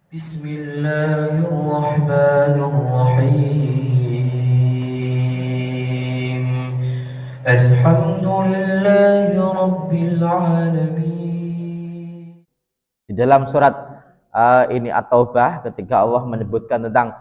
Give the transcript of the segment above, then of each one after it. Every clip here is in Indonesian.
Bismillahirrahmanirrahim. Alhamdulillahi Rabbil Alamin. Di dalam surat ini At-Taubah, ketika Allah menyebutkan tentang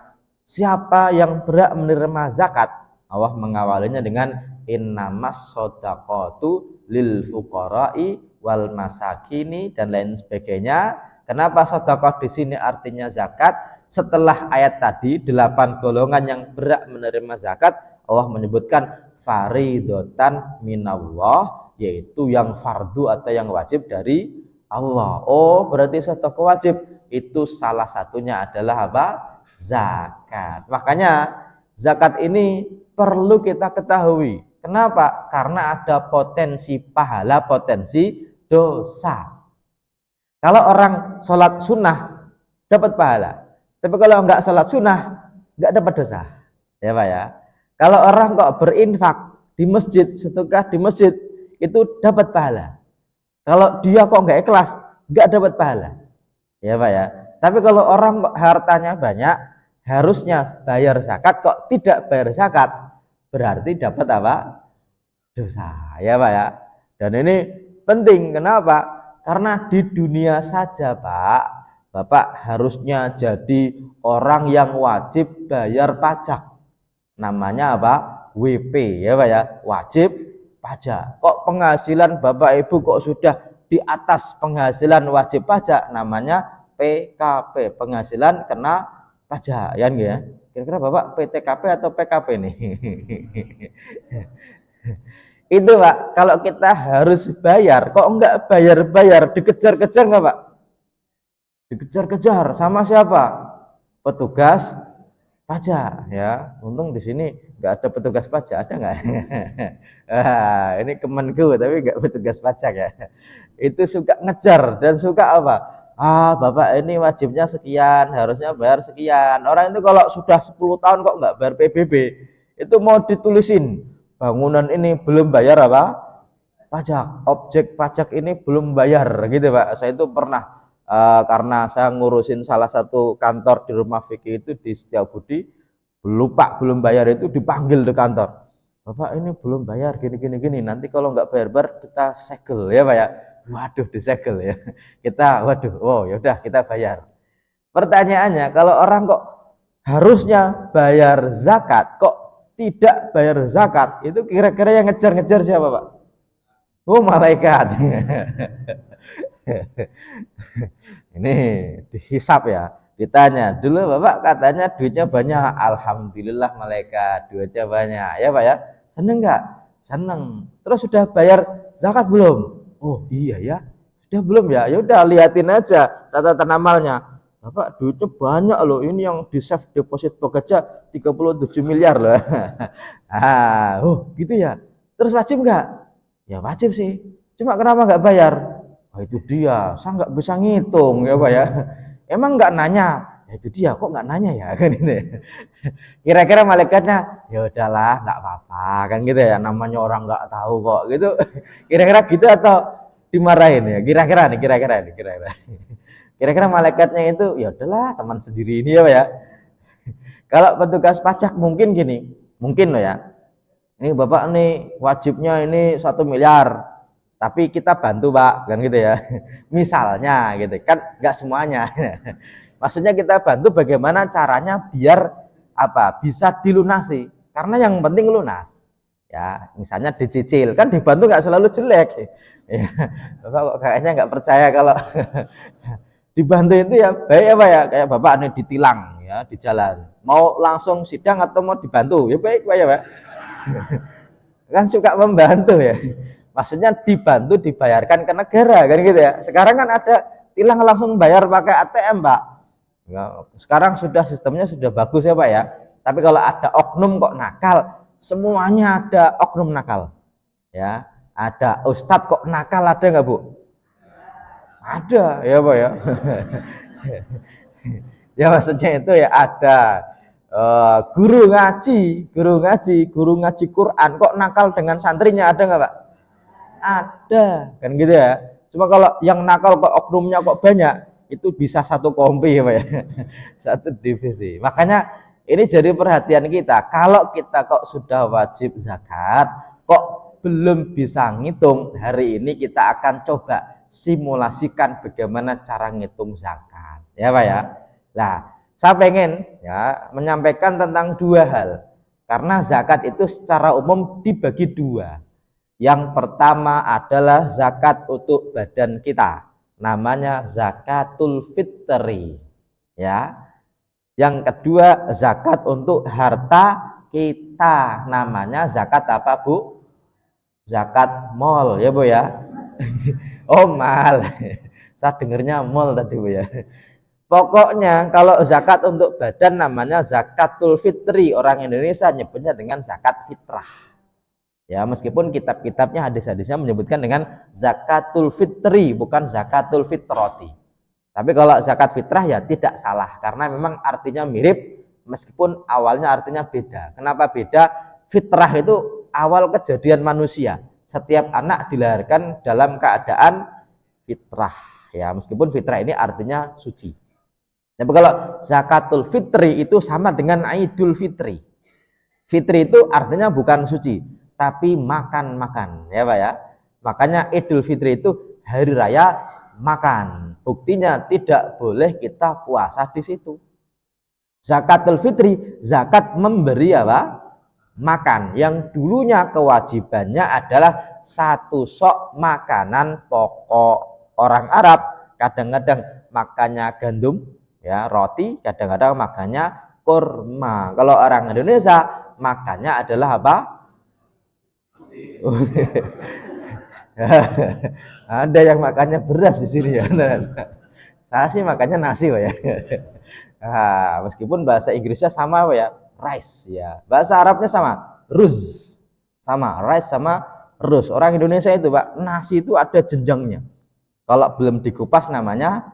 siapa yang berhak menerima zakat, Allah mengawalinya dengan innamas shadaqatu lil fuqara'i wal masakini dan lain sebagainya. Kenapa sedekah di sini artinya zakat? Setelah ayat tadi 8 golongan yang berhak menerima zakat, Allah menyebutkan faridotan minallah, yaitu yang fardu atau yang wajib dari Allah. Oh, berarti sedekah wajib itu salah satunya adalah apa? Zakat. Makanya zakat ini perlu kita ketahui. Kenapa? Karena ada potensi pahala, potensi dosa. Kalau orang sholat sunnah dapat pahala, tapi kalau enggak sholat sunnah enggak dapat dosa, ya Pak ya. Kalau orang kok berinfak di masjid, sedekah di masjid itu dapat pahala. Kalau dia kok enggak ikhlas, enggak dapat pahala, ya Pak ya. Tapi kalau orang kok hartanya banyak, harusnya bayar zakat, kok tidak bayar zakat, berarti dapat apa? Dosa, ya Pak ya. Dan ini penting, kenapa? Karena di dunia saja Pak, Bapak harusnya jadi orang yang wajib bayar pajak. Namanya apa? WP, ya Pak ya, wajib pajak. Kok penghasilan Bapak Ibu kok sudah di atas penghasilan wajib pajak? Namanya PKP, penghasilan kena pajak, ya. Kira-kira Bapak PTKP atau PKP nih? Itu Pak, kalau kita harus bayar, kok enggak bayar-bayar, dikejar-kejar enggak Pak? Dikejar-kejar sama siapa? Petugas pajak, ya. Untung di sini enggak ada petugas pajak, ada enggak? Ini Kemenku tapi enggak petugas pajak ya. Itu suka ngejar dan suka apa? Bapak ini wajibnya sekian, harusnya bayar sekian. Orang itu kalau sudah 10 tahun kok enggak bayar PBB, itu mau ditulisin bangunan ini belum bayar apa? Pajak, objek pajak ini belum bayar, gitu Pak. Saya itu pernah karena saya ngurusin salah satu kantor di Rumah Fikih itu di Setiabudi, lupa belum bayar itu dipanggil di kantor. Bapak ini belum bayar gini. Nanti kalau nggak bayar kita segel, ya Pak ya. Waduh, disegel ya. Kita ya udah kita bayar. Pertanyaannya, kalau orang kok harusnya bayar zakat, kok tidak bayar zakat, itu kira-kira yang ngejar-ngejar siapa Pak? Oh, malaikat. Ini dihisap ya, ditanya dulu Bapak katanya duitnya banyak. Alhamdulillah malaikat, duitnya banyak, ya Pak ya. Seneng nggak? Seneng. Terus sudah bayar zakat belum? Oh iya ya, sudah belum ya. Ya udah liatin aja catatan amalnya. Bapak duitnya banyak loh, ini yang di save deposit bekerja 37 miliar loh. Gitu ya. Terus wajib nggak? Ya wajib sih. Cuma kenapa nggak bayar? Itu dia, saya nggak bisa ngitung ya Pak ya. Emang nggak nanya? Ya itu dia, kok nggak nanya ya kan ini. Kira-kira malaikatnya, ya udahlah nggak apa-apa kan gitu ya. Namanya orang nggak tahu kok gitu. Kira-kira gitu atau dimarahin ya? Kira-kira. Kira-kira malaikatnya itu ya udahlah teman sendiri ini ya Pak ya. Kalau petugas pajak mungkin gini, mungkin loh ya. Ini Bapak nih wajibnya ini 1 miliar, tapi kita bantu Pak, kan gitu ya. Misalnya gitu kan, nggak semuanya. Maksudnya kita bantu bagaimana caranya biar apa bisa dilunasi. Karena yang penting lunas. Ya, misalnya dicicil, kan dibantu nggak selalu jelek. Ya, Bapak kok kayaknya nggak percaya kalau dibantu itu ya baik apa ya, kayak Bapak nih ditilang ya di jalan, mau langsung sidang atau mau dibantu ya baik Pak ya Pak. Kan suka membantu ya, maksudnya dibantu dibayarkan ke negara kan gitu ya. Sekarang kan ada tilang langsung bayar pakai ATM Pak ya, sekarang sudah sistemnya sudah bagus ya Pak ya. Tapi kalau ada oknum kok nakal, semuanya ada oknum nakal ya. Ada ustadz kok nakal, ada nggak Bu? Ada ya Pak ya. Ya maksudnya itu ya ada guru ngaji Quran kok nakal dengan santrinya, ada nggak Pak? Ada kan gitu ya. Cuma kalau yang nakal kok oknumnya kok banyak, itu bisa satu kompi ya Pak ya. Satu divisi. Makanya ini jadi perhatian kita. Kalau kita kok sudah wajib zakat, kok belum bisa ngitung, hari ini kita akan coba simulasikan bagaimana cara ngitung zakat. Ya Pak ya. Nah, saya pengen ya menyampaikan tentang dua hal. Karena zakat itu secara umum dibagi dua. Yang pertama adalah zakat untuk badan kita. Namanya zakatul fitri. Ya. Yang kedua zakat untuk harta kita. Namanya zakat apa Bu? Zakat mall ya Bu ya. Oh mal. Saya dengernya mall tadi Bu ya. Pokoknya kalau zakat untuk badan namanya zakatul fitri. Orang Indonesia nyebutnya dengan zakat fitrah. Ya, meskipun kitab-kitabnya hadis-hadisnya menyebutkan dengan zakatul fitri, bukan zakatul fitroti. Tapi kalau zakat fitrah ya tidak salah karena memang artinya mirip meskipun awalnya artinya beda. Kenapa beda? Fitrah itu awal kejadian manusia. Setiap anak dilahirkan dalam keadaan fitrah. Ya, meskipun fitrah ini artinya suci. Tapi kalau zakatul fitri itu sama dengan Idul Fitri. Fitri itu artinya bukan suci, tapi makan-makan, ya Pak ya. Makanya Idul Fitri itu hari raya makan. Buktinya tidak boleh kita puasa di situ. Zakatul Fitri, zakat memberi apa? Makan. Yang dulunya kewajibannya adalah satu sok makanan pokok. Orang Arab kadang-kadang makannya gandum, ya roti, kadang-kadang makannya kurma. Kalau orang Indonesia makannya adalah apa? Ada yang makannya beras di sini ya. Saya sih makannya nasi Pak ya. Nah, meskipun bahasa Inggrisnya sama Pak ya, rice ya. Bahasa Arabnya sama, ruz. Sama, rice sama ruz. Orang Indonesia itu Pak, nasi itu ada jenjangnya. Kalau belum dikupas namanya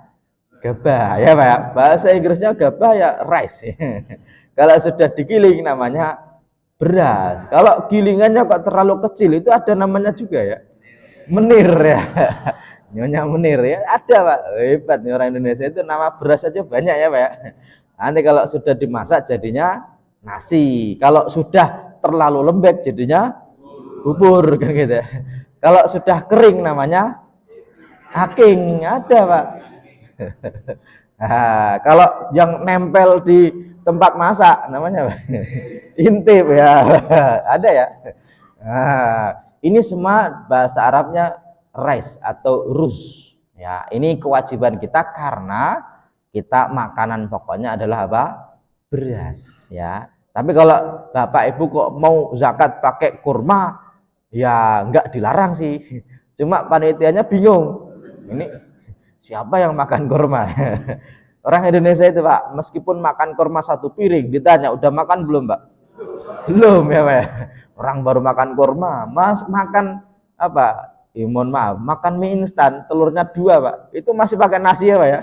gabah ya Pak. Bahasa Inggrisnya gabah ya rice. Kalau sudah digiling namanya beras. Kalau gilingannya kok terlalu kecil itu ada namanya juga ya. Menir ya. Nyonya menir ya. Ada Pak. Hebat nih orang Indonesia itu nama beras aja banyak ya Pak ya. Nanti kalau sudah dimasak jadinya nasi. Kalau sudah terlalu lembek jadinya bubur kan gitu ya. Kalau sudah kering namanya aking, ada Pak. Nah, kalau yang nempel di tempat masak namanya Pak. Intip ya. Ada ya. Nah, ini semua bahasa Arabnya rice atau ruz. Ya, ini kewajiban kita karena kita makanan pokoknya adalah apa? Beras ya. Tapi kalau Bapak Ibu kok mau zakat pakai kurma, ya enggak dilarang sih. Cuma panitianya bingung. Ini siapa yang makan kurma? Orang Indonesia itu Pak, meskipun makan kurma satu piring, ditanya udah makan belum Pak? Belum ya Pak. Orang baru makan kurma, makan apa? Mohon maaf, makan mie instan, telurnya 2 Pak. Itu masih pakai nasi ya Pak ya.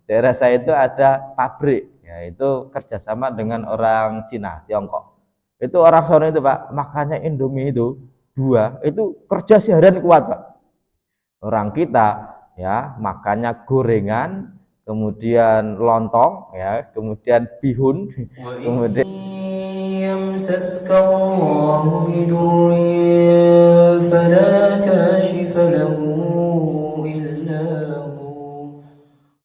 Daerah saya itu ada pabrik, ya itu kerjasama dengan orang Cina, Tiongkok. Itu orang sana itu Pak, makannya Indomie itu 2, itu kerja seharian kuat Pak. Orang kita ya makannya gorengan, kemudian lontong ya, kemudian bihun, kemudian يمسسك الله بضر فلا كاشف له إلا